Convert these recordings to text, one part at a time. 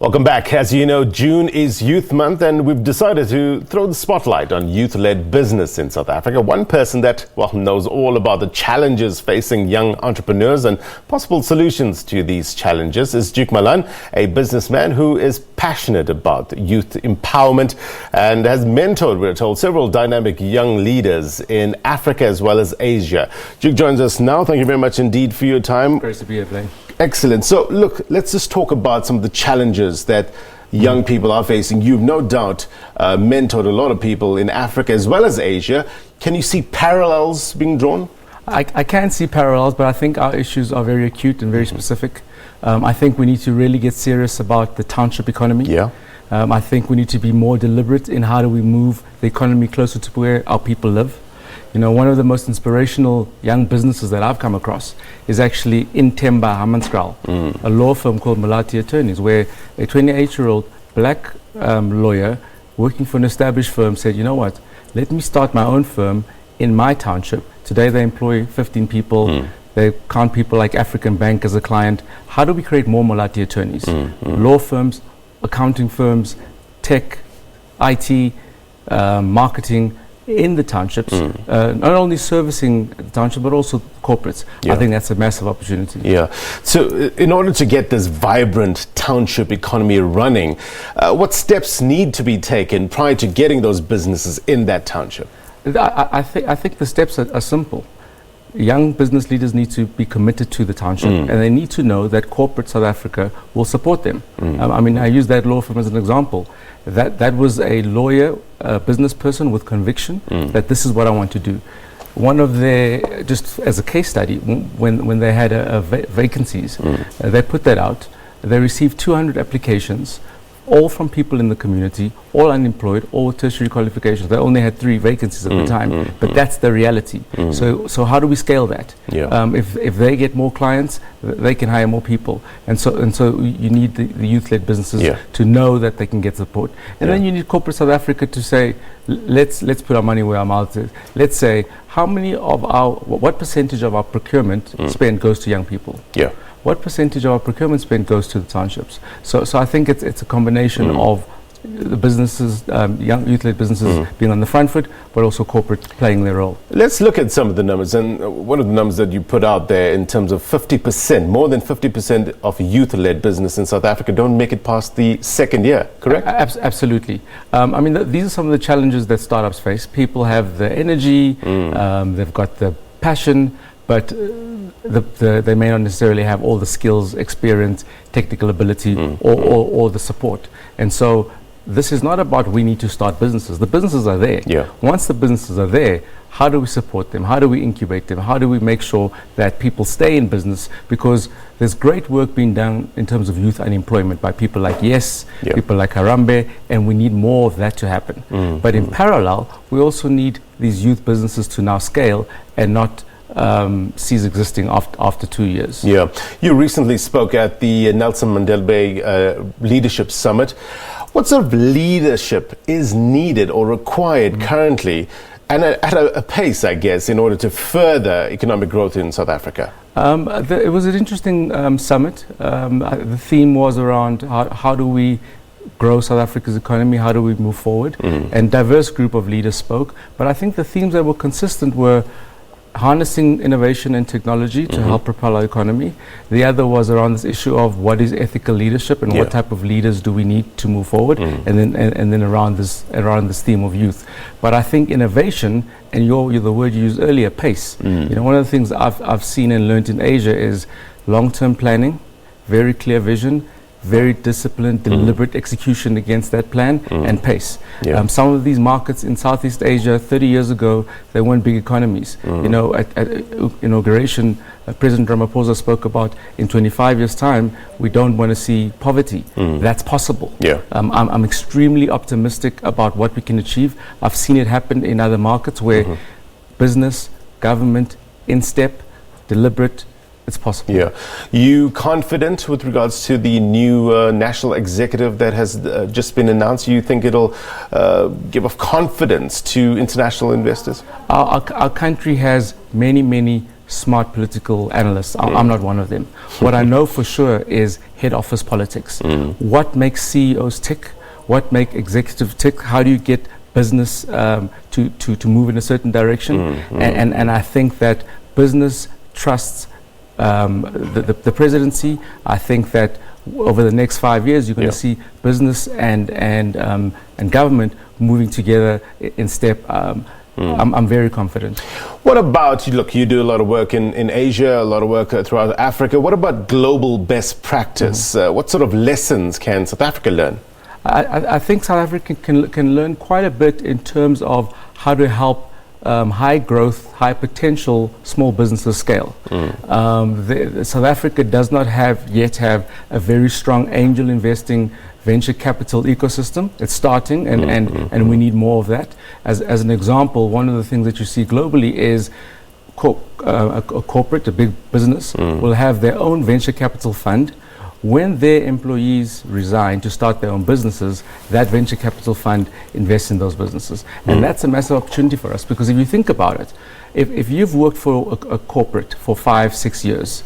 Welcome back. As you know, June is Youth Month, and we've decided to throw the spotlight on youth-led business in South Africa. One person that, knows all about the challenges facing young entrepreneurs and possible solutions to these challenges is Duke Malan, a businessman who is passionate about youth empowerment and has mentored, we're told, several dynamic young leaders in Africa as well as Asia. Duke joins us now. Thank you very much indeed for your time. Great to be here, Blaine. Excellent. So, look, let's just talk about some of the challenges that young people are facing. You've no doubt mentored a lot of people in Africa as well as Asia. Can you see parallels being drawn? I can see parallels, but I think our issues are very acute and very specific. I think we need to really get serious about the township economy. Yeah. I think we need to be more deliberate in how do we move the economy closer to where our people live. You know, one of the most inspirational young businesses that I've come across is actually in Themba Hammanskraal, a law firm called Malati Attorneys, where a 28-year-old black lawyer working for an established firm said, you know what, let me start my own firm in my township. Today they employ 15 people. They count people like African Bank as a client. How do we create more Malati Attorneys? Law firms, accounting firms, tech, IT, marketing, in the townships, not only servicing the township, but also corporates. Yeah. I think that's a massive opportunity. Yeah. So in order to get this vibrant township economy running, what steps need to be taken prior to getting those businesses in that township? I think the steps are simple. Young business leaders need to be committed to the township, and they need to know that corporate South Africa will support them. I mean, I use that law firm as an example. That was a lawyer, a business person with conviction that this is what I want to do. One of their, just as a case study, when they had vacancies, they put that out. They received 200 applications, all from people in the community, all unemployed, all with tertiary qualifications. They only had 3 vacancies at the time, but that's the reality. So how do we scale that? Yeah. If they get more clients, they can hire more people, and so you need the youth-led businesses to know that they can get support, and then you need corporate South Africa to say, let's put our money where our mouth is. Let's say what percentage of our procurement spend goes to young people? Yeah. What percentage of our procurement spend goes to the townships? So I think it's a combination of the businesses, young youth-led businesses being on the front foot, but also corporate playing their role. Let's look at some of the numbers. And one of the numbers that you put out there in terms of 50%, more than 50% of youth-led business in South Africa don't make it past the second year, correct? Absolutely. I mean, these are some of the challenges that startups face. People have the energy, they've got the passion, but they may not necessarily have all the skills, experience, technical ability, or the support. And so this is not about we need to start businesses. The businesses are there. Yeah. Once the businesses are there, how do we support them? How do we incubate them? How do we make sure that people stay in business? Because there's great work being done in terms of youth unemployment by people like Yes, people like Harambe, and we need more of that to happen. But in parallel, we also need these youth businesses to now scale and not cease existing after 2 years. Yeah. You recently spoke at the Nelson Mandela Bay Leadership Summit. What sort of leadership is needed or required currently, and at a pace, I guess, in order to further economic growth in South Africa? It was an interesting summit. The theme was around how do we grow South Africa's economy, how do we move forward, and diverse group of leaders spoke. But I think the themes that were consistent were harnessing innovation and technology to help propel our economy. The other was around this issue of what is ethical leadership and what type of leaders do we need to move forward, and then around this theme of youth. But I think innovation, and the word you used earlier, pace. You know, one of the things I've seen and learned in Asia is long-term planning, very clear vision, very disciplined, deliberate execution against that plan, and pace. Some of these markets in Southeast Asia 30 years ago, they weren't big economies. You know, at inauguration, President Ramaphosa spoke about in 25 years' time, we don't want to see poverty. That's possible. I'm extremely optimistic about what we can achieve. I've seen it happen in other markets where business, government, in step, deliberate, it's possible. Yeah. You confident with regards to the new national executive that has just been announced? You think it'll give of confidence to international investors? Our country has many smart political analysts. I'm not one of them. What I know for sure is head office politics. What makes CEOs tick? What makes executives tick? How do you get business to move in a certain direction? And I think that business trusts the presidency. I think that over the next 5 years, you're going to see business and government moving together in step. I'm very confident. What about, look, you do a lot of work in Asia, a lot of work throughout Africa. What about global best practice? What sort of lessons can South Africa learn? I think South Africa can learn quite a bit in terms of how to help high growth, high potential small businesses scale. South Africa does not yet have a very strong angel investing venture capital ecosystem. It's starting, and we need more of that. As an example, one of the things that you see globally is a corporate, a big business, will have their own venture capital fund. When their employees resign to start their own businesses, that venture capital fund invests in those businesses. And that's a massive opportunity for us, because if you think about it, if you've worked for a corporate for 5-6 years,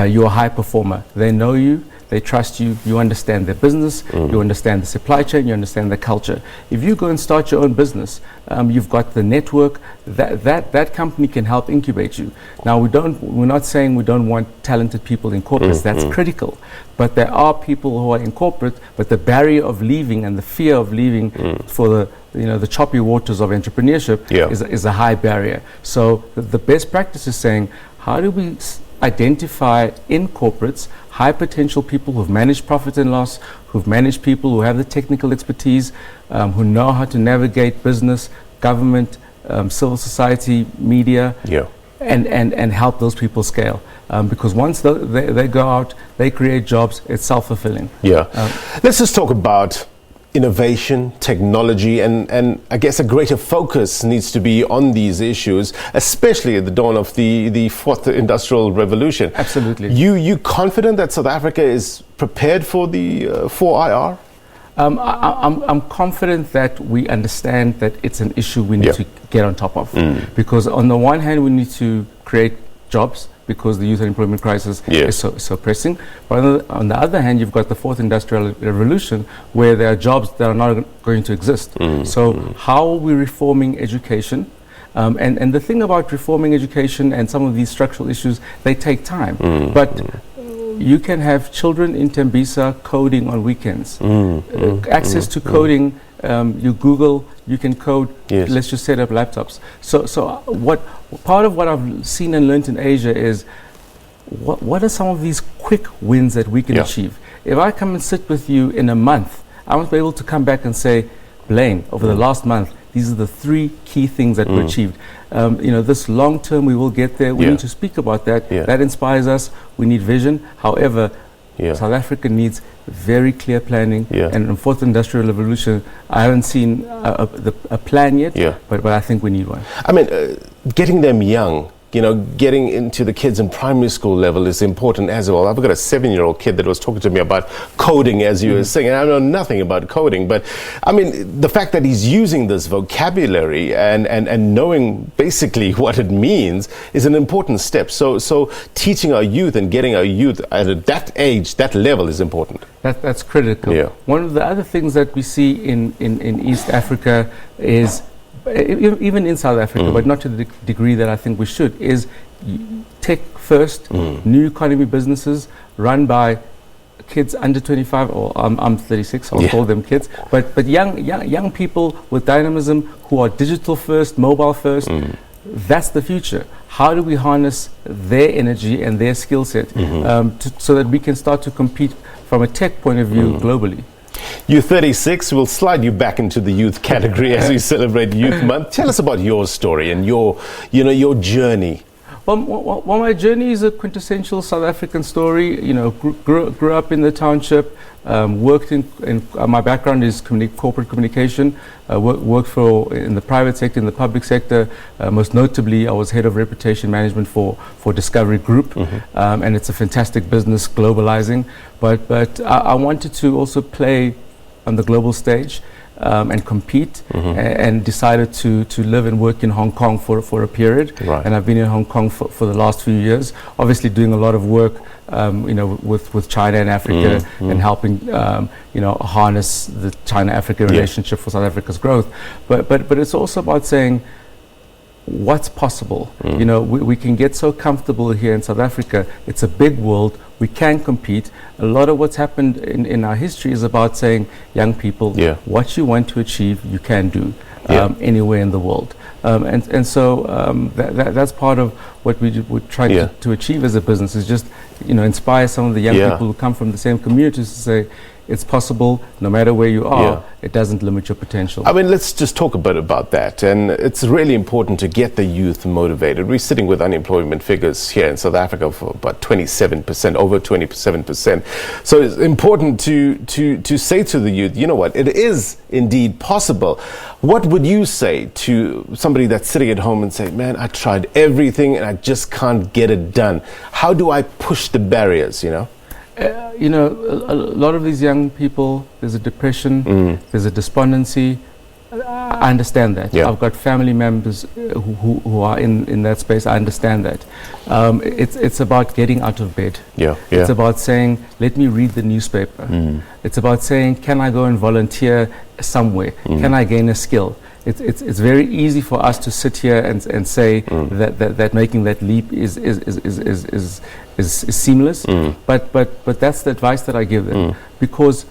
you're a high performer. They know you, they trust you, you understand their business, you understand the supply chain, you understand the culture. If you go and start your own business, you've got the network, that company can help incubate you. Now, we're not saying we don't want talented people in corporates, that's critical. But there are people who are in corporate, but the barrier of leaving and the fear of leaving for the choppy waters of entrepreneurship is a high barrier. So the best practice is saying, how do we identify in corporates high potential people who've managed profit and loss, who've managed people who have the technical expertise, who know how to navigate business, government, civil society, media, and help those people scale. Because once they go out, they create jobs, it's self-fulfilling. Let's just talk about innovation, technology, and I guess a greater focus needs to be on these issues, especially at the dawn of the fourth industrial revolution. Absolutely. You confident that South Africa is prepared for the 4IR? I'm confident that we understand that it's an issue we need to get on top of. Because on the one hand, we need to create jobs, because the youth unemployment crisis is so pressing. But on the other hand, you've got the fourth industrial revolution, where there are jobs that are not going to exist. So how are we reforming education? And the thing about reforming education and some of these structural issues, they take time. But you can have children in Tembisa coding on weekends. Access to coding, you Google, you can code, let's just set up laptops. So part of what I've seen and learned in Asia is, what are some of these quick wins that we can achieve? If I come and sit with you in a month, I must be able to come back and say, Blaine, over the last month, these are the 3 key things that were achieved. This long term, we will get there. We need to speak about that. That inspires us. We need vision. However, South Africa needs very clear planning. And in the fourth industrial revolution, I haven't seen a plan yet, but I think we need one. I mean, getting them young, getting into the kids in primary school level is important as well. I've got a 7-year-old kid that was talking to me about coding, as you were saying, and I know nothing about coding, but I mean, the fact that he's using this vocabulary and knowing basically what it means is an important step. So teaching our youth and getting our youth at that age, that level is important. That's critical. One of the other things that we see in East Africa is, even in South Africa, but not to the degree that I think we should, is tech first, new economy businesses run by kids under 25, or I'm 36, I'll call them kids, but young people with dynamism who are digital first, mobile first. That's the future. How do we harness their energy and their skill set so that we can start to compete from a tech point of view globally? You're 36. We'll slide you back into the youth category as we celebrate Youth Month. Tell us about your story and your journey. Well, my journey is a quintessential South African story. Grew up in the township. Worked in my background is corporate communication. Worked in the private sector, in the public sector. Most notably, I was head of reputation management for Discovery Group, and it's a fantastic business, globalizing. But I wanted to also play on the global stage. and compete, and decided to live and work in Hong Kong for a period. Right. And I've been in Hong Kong for the last few years, obviously doing a lot of work with China and Africa, and helping harness the China-Africa relationship for South Africa's growth. But it's also about saying, what's possible? We can get so comfortable here in South Africa. It's a big world. We can compete. A lot of what's happened in our history is about saying, young people, what you want to achieve, you can do anywhere in the world. So that's part of what we're trying to achieve as a business, is just inspire some of the young people who come from the same communities to say, it's possible, no matter where you are, it doesn't limit your potential. I mean, let's just talk a bit about that. And it's really important to get the youth motivated. We're sitting with unemployment figures here in South Africa for about 27%, over 27%. So it's important to say to the youth, you know what, it is indeed possible. What would you say to somebody that's sitting at home and say, man, I tried everything and I just can't get it done? How do I push the barriers, a lot of these young people, there's a depression, there's a despondency. I understand that. I've got family members who are in that space. I understand that. It's about getting out of bed. It's about saying, let me read the newspaper. It's about saying, can I go and volunteer somewhere? Can I gain a skill? It's very easy for us to sit here and say that making that leap is seamless, but that's the advice that I give them, because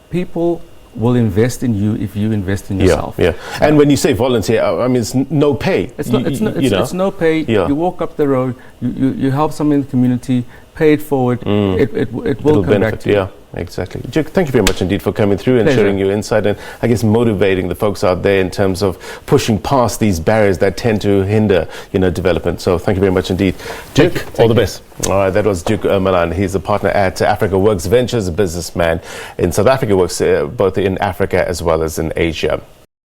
people will invest in you if you invest in yourself. And when you say volunteer, I mean, it's no pay. It's no pay. You walk up the road, you help someone in the community, pay it forward, it will come back to you. Exactly. Duke, thank you very much indeed for coming through and sharing your insight, and I guess motivating the folks out there in terms of pushing past these barriers that tend to hinder, development. So thank you very much indeed. Duke, all the best. All right, that was Duke Malan. He's a partner at Africa Works Ventures, a businessman in South Africa, works both in Africa as well as in Asia.